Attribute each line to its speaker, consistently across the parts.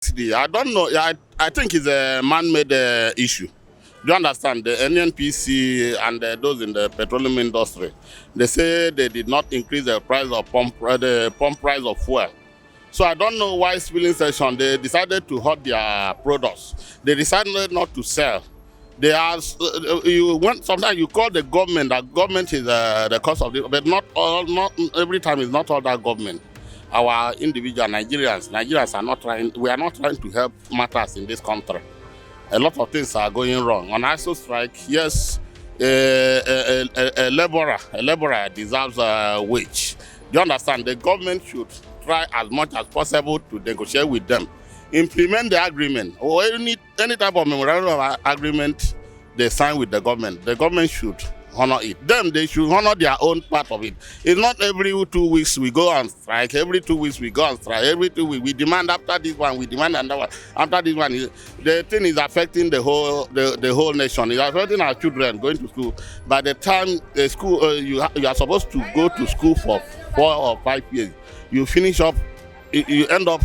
Speaker 1: I don't know. I think it's a man-made issue. Do you understand? The NNPC and those in the petroleum industry, they say they did not increase the price of the pump price of fuel. So I don't know why filling station they decided to hold their products. They decided not to sell. They are you want sometimes you call the government. That government is the cause of it, but not every time is not all that government. Our individual Nigerians are not trying. We are not trying to help matters in this country. A lot of things are going wrong. On ISO strike, yes, a laborer deserves a wage. Do you understand? The government should try as much as possible to negotiate with them, implement the agreement or any type of memorandum of agreement they sign with the government. The government should honor it. They should honor their own part of it. It's not every 2 weeks we go on strike. Every 2 weeks we go on strike. Every 2 weeks we demand after this one. We demand another one. After this one, the thing is affecting the whole nation. It's affecting our children going to school. By the time the school you are supposed to go to school for 4 or 5 years, you finish up. You end up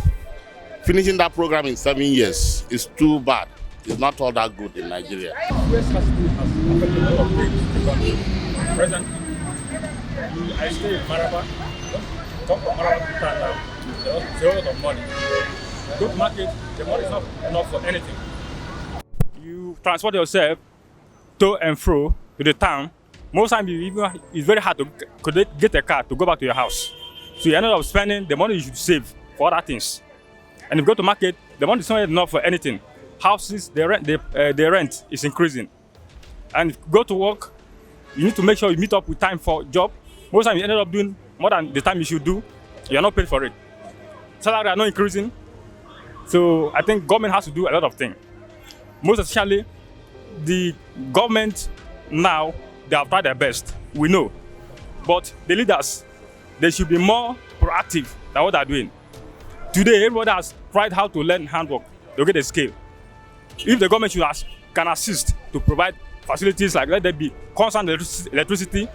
Speaker 1: finishing that program in 7 years. It's too bad. It's not all that good in Nigeria.
Speaker 2: Fuel scarcity has affected a lot of things in the country. Presently, I stay in Maraba. Come from Maraba to town now. There's a lot of money. Go to market, the money is not enough for anything. You transport yourself to and fro to the town. Most times, it's very hard to get a car to go back to your house. So you end up spending the money you should save for other things. And if you go to market, the money is not enough for anything. Houses, the rent is increasing. And if you go to work, you need to make sure you meet up with time for job. Most times you end up doing more than the time you should do. You are not paid for it. Salaries are not increasing. So I think government has to do a lot of things. Most especially, the government now, they have tried their best. We know. But the leaders, they should be more proactive than what they're doing. Today, everybody has tried how to learn handwork. They'll get a scale. If the government can assist to provide facilities like let there be constant electricity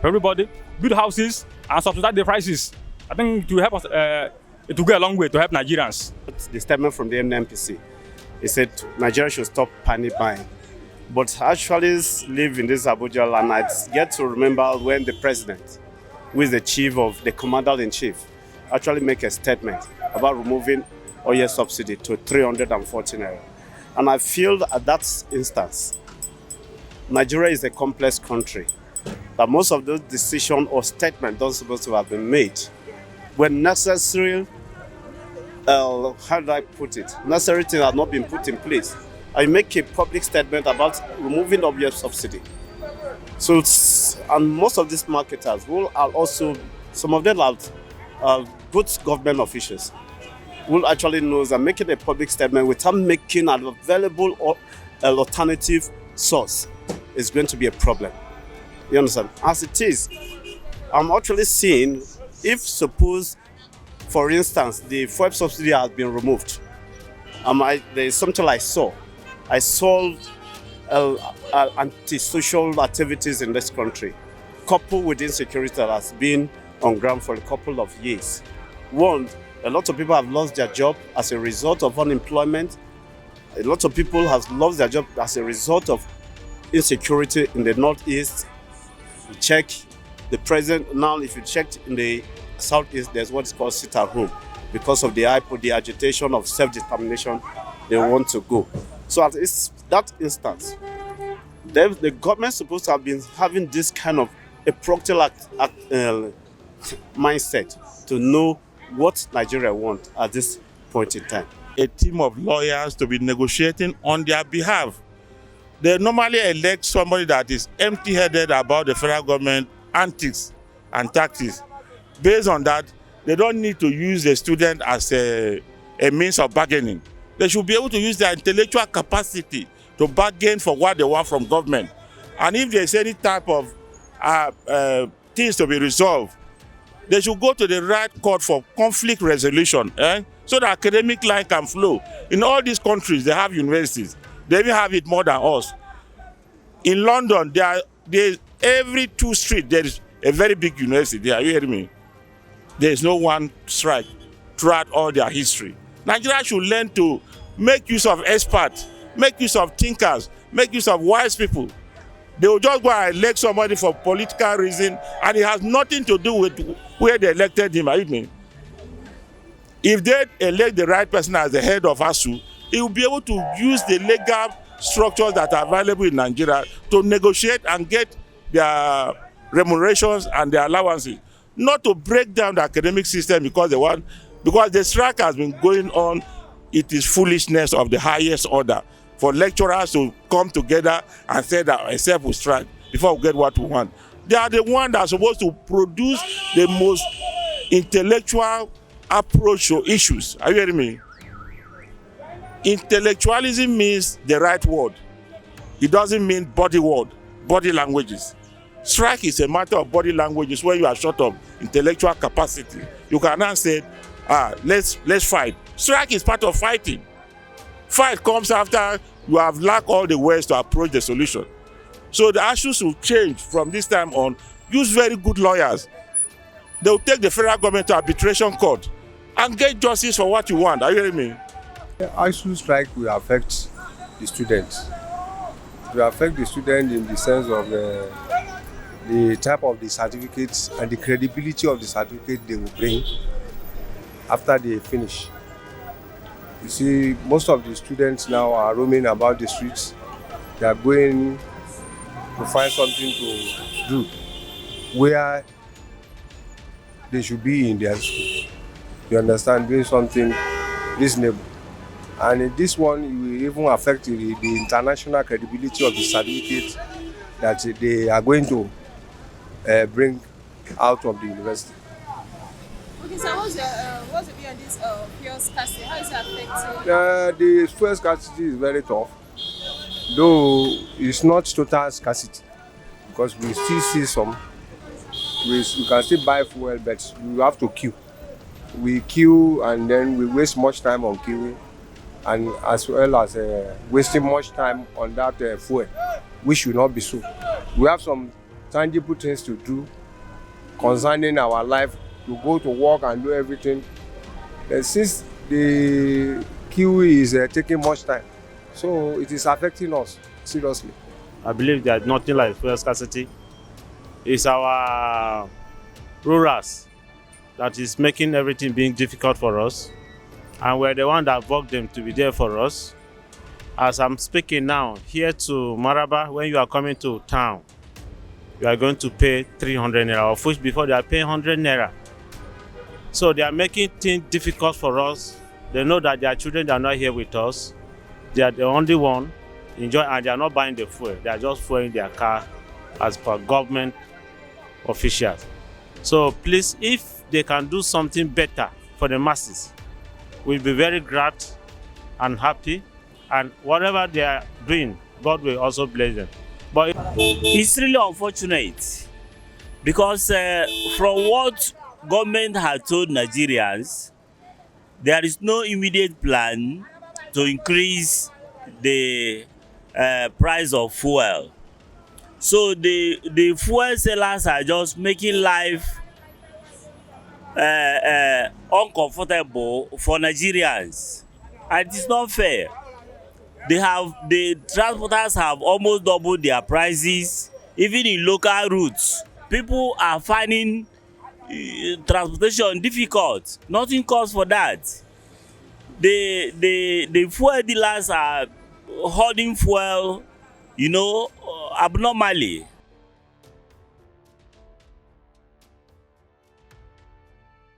Speaker 2: for everybody, build houses and subsidize the prices, I think it will help us. It will go a long way to help Nigerians.
Speaker 3: The statement from the NNPC, he said Nigeria should stop panic buying. But I actually live in this Abuja land. I get to remember when the president, who is the commander-in-chief, actually make a statement about removing oil subsidy to 314 naira. And I feel at that instance, Nigeria is a complex country, that most of those decisions or statements don't supposed to have been made. When necessary, how do I put it? Necessary things have not been put in place. I make a public statement about removing oil subsidy. So, and most of these marketers who are also, some of them are good government officials, will actually know that making a public statement without making an available or an alternative source is going to be a problem. You understand? As it is, I'm actually seeing if suppose, for instance, the fuel subsidy has been removed. There is something I saw. I saw antisocial activities in this country, coupled with insecurity that has been on ground for a couple of years. One, a lot of people have lost their job as a result of unemployment. A lot of people have lost their job as a result of insecurity in the Northeast. You check the present, now if you check in the Southeast, there's what is called sit at home. Because of the agitation of self-determination, they want to go. So at that instance, the government is supposed to have been having this kind of a proactive mindset to know what Nigeria wants at this point in time.
Speaker 4: A team of lawyers to be negotiating on their behalf. They normally elect somebody that is empty-headed about the federal government antics and tactics. Based on that, they don't need to use the student as a means of bargaining. They should be able to use their intellectual capacity to bargain for what they want from government. And if there's any type of things to be resolved, they should go to the right court for conflict resolution, so that academic life can flow. In all these countries, they have universities. They even have it more than us. In London, every 2 streets, there is a very big university there. Are you hearing me? There is no one strike throughout all their history. Nigeria should learn to make use of experts, make use of thinkers, make use of wise people. They will just go and elect somebody for political reason, and it has nothing to do with where they elected him. Are you me? If they elect the right person as the head of ASU, he will be able to use the legal structures that are available in Nigeria to negotiate and get their remunerations and their allowances. Not to break down the academic system because the strike has been going on. It is foolishness of the highest order for lecturers to come together and say that except we strike before we get what we want. They are the ones that are supposed to produce the most intellectual approach to issues. Are you hearing me? Intellectualism means the right word. It doesn't mean body word, body languages. Strike is a matter of body languages where you are short of intellectual capacity. You can now say, let's fight. Strike is part of fighting. Fight comes after you have lacked all the ways to approach the solution. So the issues will change from this time on. Use very good lawyers. They will take the federal government to arbitration court and get justice for what you want. Are you hearing me?
Speaker 5: ISU strike will affect the students. It will affect the students in the sense of the type of the certificates and the credibility of the certificate they will bring after they finish. You see, most of the students now are roaming about the streets. They are going to find something to do where they should be in their school. You understand, doing something reasonable. And in this one, it will even affect the international credibility of the certificate that they are going to bring out of the university.
Speaker 6: Okay, so what's the view on this fuel scarcity? How is it affecting?
Speaker 5: The fuel scarcity is very tough, though it's not total scarcity, because we still see some. We can still buy fuel, but we have to queue. We queue and then we waste much time on queuing, and as well as wasting much time on that fuel, which should not be so. We have some tangible things to do concerning our life, to go to work and do everything. Since the queue is taking much time, so it is affecting us seriously.
Speaker 3: I believe that nothing like fuel scarcity. It's our rurals that is making everything being difficult for us, and we're the one that voted them to be there for us. As I'm speaking now, here to Maraba, when you are coming to town, you are going to pay 300 naira, of which before they are paying 100 naira. So they are making things difficult for us. They know that their children are not here with us. They are the only one enjoying, and they are not buying the fuel. They are just fueling their car as per government officials. So please, if they can do something better for the masses, we'll be very glad and happy. And whatever they are doing, God will also bless them. But
Speaker 7: it's really unfortunate because from what government has told Nigerians, there is no immediate plan to increase the price of fuel. So the fuel sellers are just making life uncomfortable for Nigerians, and it's not fair. The transporters have almost doubled their prices, even in local routes. People are finding transportation difficult. Nothing calls for that. The fuel dealers are hoarding fuel, abnormally.